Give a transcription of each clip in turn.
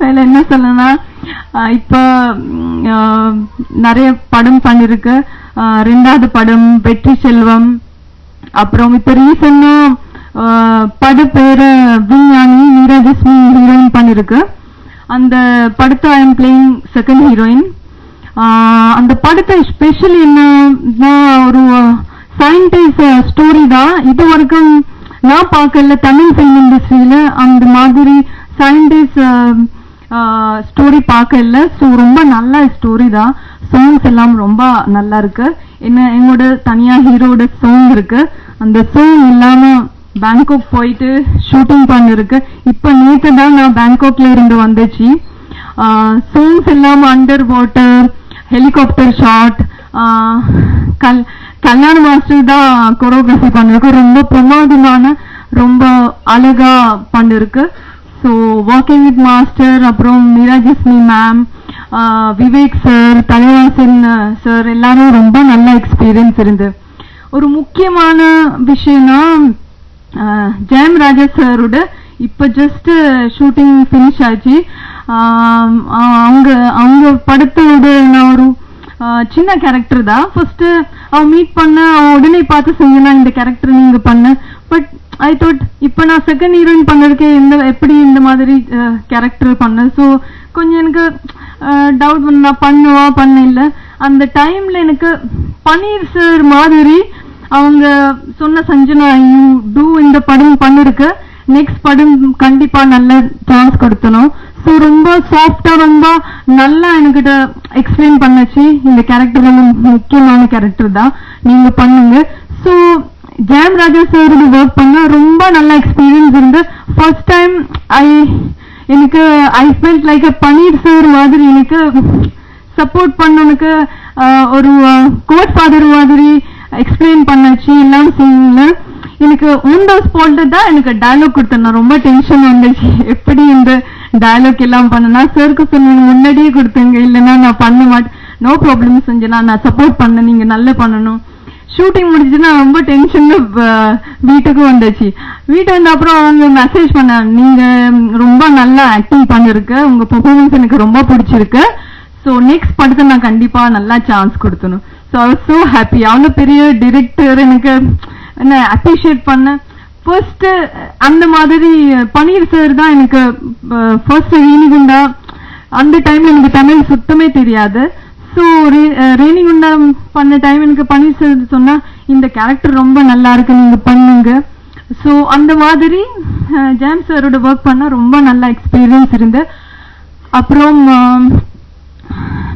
வேலை என்ன சொல்லனா, இப்ப நிறைய படம் பண்ணிருக்கு. ரெண்டாவது படம் வெற்றி செல்வம். அப்புறம் இப்ப ரீசெண்டா பட பேரு விஞ்ஞானி நீராஜஸ்மி ஹீரோயின் பண்ணிருக்கு. அந்த படத்தை ஐ எம் பிளேயிங் செகண்ட் ஹீரோயின். அந்த படத்தை ஸ்பெஷல் என்னன்னா, ஒரு சயின்டிஸ்ட் ஸ்டோரி தான். இது வரைக்கும் நான் பார்க்கல தமிழ் ஃபிலிம் இண்டஸ்ட்ரியில அந்த மாதிரி சயின்டிஸ்ட் ஸ்டோரி பார்க்கல. ஸோ ரொம்ப நல்ல ஸ்டோரி தான். சாங்ஸ் எல்லாம் ரொம்ப நல்லா இருக்கு. என்னோட தனியா ஹீரோட சாங் இருக்கு. அந்த சாங் இல்லாம பேங்காக் போயிட்டு ஷூட்டிங் பண்ணிருக்கு. இப்ப நேற்று தான் நான் பேங்காக்ல இருந்து வந்துச்சு. சாங்ஸ் எல்லாம் அண்டர் வாட்டர், ஹெலிகாப்டர் ஷாட், கல்யாண மாஸ்டர் தான் கொரியோகிராஃபி பண்ணிருக்கு. ரொம்ப பிரமாதமான, ரொம்ப அழகா பண்ணிருக்கு. ஸோ ஒர்க்கிங் வித் மாஸ்டர், அப்புறம் நீராஜஸ்மி மேம், விவேக் சார், தலைவாசன் சார் எல்லாரும் ரொம்ப நல்ல எக்ஸ்பீரியன்ஸ் இருந்து. ஒரு முக்கியமான விஷயம்னா, ஜெயம் ராஜா சாரோட இப்ப ஜஸ்ட் ஷூட்டிங் பினிஷ் ஆச்சு. அவங்க படத்தோட நான் ஒரு சின்ன கேரக்டர் தான். ஃபர்ஸ்ட் அவன் மீட் பண்ண, அவன் உடனே பார்த்து செஞ்சனா இந்த கேரக்டர் நீங்க பண்ண. பட் ஐ தாட் இப்ப நான் செகண்ட் ஹீரோயின் பண்ணிருக்கேன், எப்படி இந்த மாதிரி கேரக்டர் பண்ண. ஸோ கொஞ்சம் எனக்கு டவுட் நான் பண்ணுவா பண்ண இல்லை. அந்த டைம்ல எனக்கு பன்னீர் சார் மாதிரி அவங்க சொன்ன, சஞ்சனா யூ டூ இந்த படம் பண்ணிருக்கு, நெக்ஸ்ட் படம் கண்டிப்பா நல்ல சான்ஸ் கொடுத்தனும். ஸோ ரொம்ப சாஃப்டா ரொம்ப நல்லா என்கிட்ட எக்ஸ்பிளைன் பண்ணச்சு. இந்த கேரக்டர் முக்கியமான கேரக்டர் தான், நீங்க பண்ணுங்க. ஸோ ஜெயம் ராஜா சாரோட ஒர்க் பண்ண ரொம்ப நல்ல எக்ஸ்பீரியன்ஸ் இருந்து. ஃபர்ஸ்ட் டைம் எனக்கு I felt like Panneer sir மாதிரி எனக்கு சப்போர்ட் பண்ணனுக்கு ஒரு கோட் ஃபாதர் மாதிரி எக்ஸ்பிளைன் பண்ணாச்சு எல்லாம் சீன்ல. எனக்கு ஆன் த ஸ்பாட் தான் எனக்கு டயலாக் கொடுத்தேன். ரொம்ப டென்ஷன் வந்துச்சு, எப்படி இந்த டயலாக் எல்லாம் பண்ணனா. சருக்கு சொன்னீங்க முன்னாடியே கொடுத்துங்க, இல்லைன்னா நான் பண்ண மாட்டேன். நோ ப்ராப்ளம் செஞ்சேன்னா நான் சப்போர்ட் பண்ண, நீங்க நல்லா பண்ணணும். ஷூட்டிங் முடிச்சுன்னா ரொம்ப டென்ஷன்ல வீட்டுக்கு வந்துச்சு. வீட்டு வந்த அப்புறம் அவங்க மெசேஜ் பண்ண, நீங்க ரொம்ப நல்லா ஆக்டிங் பண்ணிருக்க, உங்க பெர்ஃபார்மன்ஸ் எனக்கு ரொம்ப பிடிச்சிருக்கு. ஸோ நெக்ஸ்ட் படத்தை நான் கண்டிப்பா நல்லா சான்ஸ் கொடுத்தணும். So I was so happy. அவ்வளோ பெரிய டிரெக்டர் எனக்கு என்ன அப்ரிஷியேட் பண்ண. ஃபர்ஸ்ட் அந்த மாதிரி பன்னீர் சார் தான் எனக்கு ஃபர்ஸ்ட் ரேணிகுண்டா. அந்த டைம்ல எனக்கு தமிழ் சுத்தமே தெரியாது. ஸோ ரேணிகுண்டா பண்ண டைம் எனக்கு பன்னீர் சார் சொன்னா, இந்த கேரக்டர் ரொம்ப நல்லா இருக்கு, நீங்க பண்ணுங்க. ஸோ அந்த மாதிரி ஜெயம் சாரோட ஒர்க் பண்ண ரொம்ப நல்ல எக்ஸ்பீரியன்ஸ் இருந்து. அப்புறம்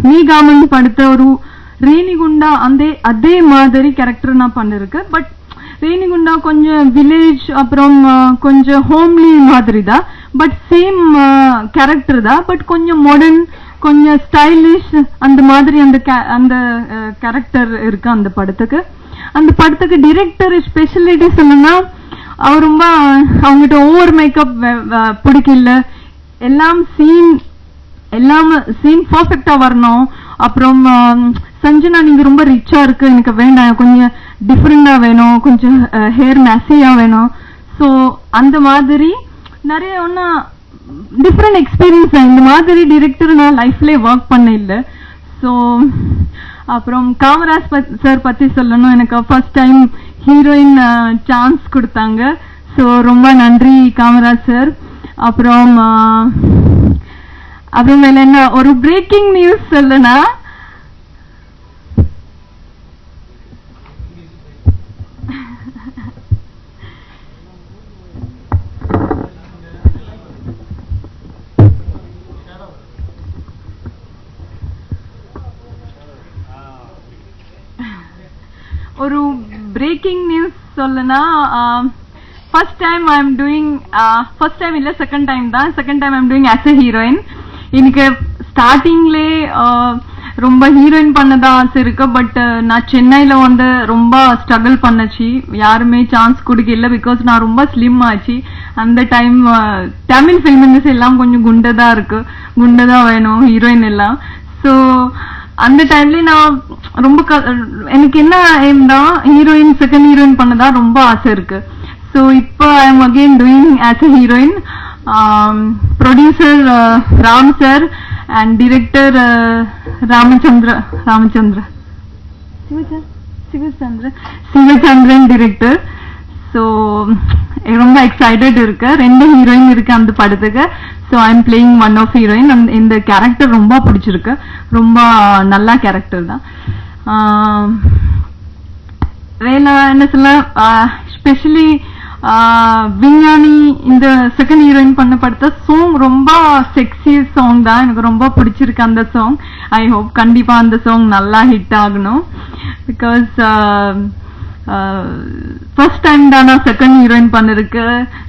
மீகாமன் படுத்த ஒரு ரேணிகுண்டா அதே மாதிரி கேரக்டர் நான் பண்ணிருக்கேன். பட் ரேணிகுண்டா கொஞ்சம் வில்லேஜ், அப்புறம் கொஞ்சம் ஹோம்லி மாதிரி தான். பட் சேம் கேரக்டர் தான். பட் கொஞ்சம் மாடர்ன், கொஞ்சம் ஸ்டைலிஷ் அந்த மாதிரி அந்த கேரக்டர் இருக்கு அந்த படத்துக்கு. அந்த படத்துக்கு டிரெக்டர் ஸ்பெஷாலிட்டி சொன்னா, அவர் ரொம்ப அவங்ககிட்ட ஓவர் மேக்கப் பிடிக்கல. எல்லாம் சீன் பர்ஃபெக்டா வரணும். அப்புறம் சஞ்சனா நீங்க ரொம்ப ரிச்சா இருக்கு, எனக்கு வேண்டாம், கொஞ்சம் டிஃப்ரெண்டா வேணும், கொஞ்சம் ஹேர் மேசியா வேணும். ஸோ அந்த மாதிரி நிறைய ஒன்னா டிஃப்ரெண்ட் எக்ஸ்பீரியன்ஸ். இந்த மாதிரி டிரெக்டர் நான் லைஃப்ல ஒர்க் பண்ண இல்லை. ஸோ அப்புறம் காமராஜ் சார் பத்தி சொல்லணும். எனக்கு ஃபர்ஸ்ட் டைம் ஹீரோயின் சான்ஸ் கொடுத்தாங்க. ஸோ ரொம்ப நன்றி காமராஜ் சார். அப்புறம் என்ன ஒரு பிரேக்கிங் நியூஸ் சொல்லனா, ஒரு பிரேக்கிங் நியூஸ் சொல்லனா, first time I am doing, first time இல்ல செகண்ட் டைம் தான், second time I am doing as a heroine. எனக்கு ஸ்டார்டிங்லே ரொம்ப ஹீரோயின் பண்ணதா ஆசை இருக்கு. பட் நான் சென்னையில வந்து ரொம்ப ஸ்ட்ரகிள் பண்ணச்சு, யாருமே சான்ஸ் கொடுக்கல. பிகாஸ் நான் ரொம்ப ஸ்லிம் ஆச்சு அந்த டைம். தமிழ் ஃபிலிம் இண்டஸ்ட்ரி எல்லாம் கொஞ்சம் குண்டதா இருக்கு, குண்டதா வேணும் ஹீரோயின் எல்லாம். ஸோ அந்த டைம்ல நான் ரொம்ப எனக்கு என்ன எய்ம்னா, ஹீரோயின் செகண்ட் ஹீரோயின் பண்ணதா ரொம்ப ஆசை இருக்கு. ஸோ இப்போ I am again doing as a heroine. Producer Ram sir and director Sivachandran director. So ரொம்ப எக்ஸைட்டட் இருக்கு. 2 ஹீரோயின் இருக்கு அந்த படத்துக்கு. So I am playing one of heroine. இந்த கேரக்டர் ரொம்ப பிடிச்சிருக்கு. ரொம்ப நல்ல கேரக்டர் தான். வேலை என்ன சொல்ல, ஸ்பெஷலி விஞ்ஞானி இந்த செகண்ட் ஹீரோயின் பண்ண படத்த சாங் ரொம்ப செக்ஸி சாங் தான். எனக்கு ரொம்ப பிடிச்சிருக்கு அந்த சாங். ஐ ஹோப் கண்டிப்பா அந்த சாங் நல்லா ஹிட் ஆகணும். பிகாஸ் ஃபர்ஸ்ட் டைம் தான் நான் செகண்ட் ஹீரோயின் பண்ணிருக்கு.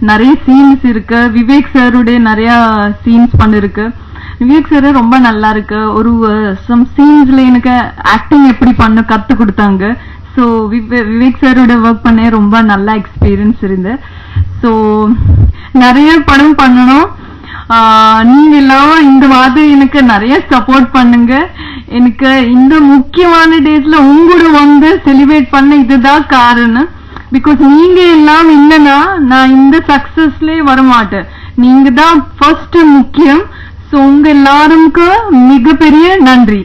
நிறைய சீன்ஸ் இருக்கு. விவேக் சாருடைய நிறைய சீன்ஸ் பண்ணிருக்கு. விவேக் சார் ரொம்ப நல்லா இருக்கு. ஒரு சம் சீன்ஸ்ல எனக்கு ஆக்டிங் எப்படி பண்ண கத்து கொடுத்தாங்க. ஸோ விவேக் சாரோட ஒர்க் பண்ண ரொம்ப நல்ல எக்ஸ்பீரியன்ஸ் இருந்து. ஸோ நிறைய படம் பண்ணணும். நீங்க எல்லாம் இந்த வாரம் எனக்கு நிறைய சப்போர்ட் பண்ணுங்க. எனக்கு இந்த முக்கியமான டேஸ்ல உங்களோட வந்து செலிப்ரேட் பண்ண இதுதான் காரணம். பிகாஸ் நீங்க எல்லாம் இல்லைன்னா நான் இந்த சக்சஸ்ல வரமாட்டேன். நீங்க தான் ஃபர்ஸ்ட் முக்கியம். ஸோ உங்க எல்லாருக்கும் மிகப்பெரிய நன்றி.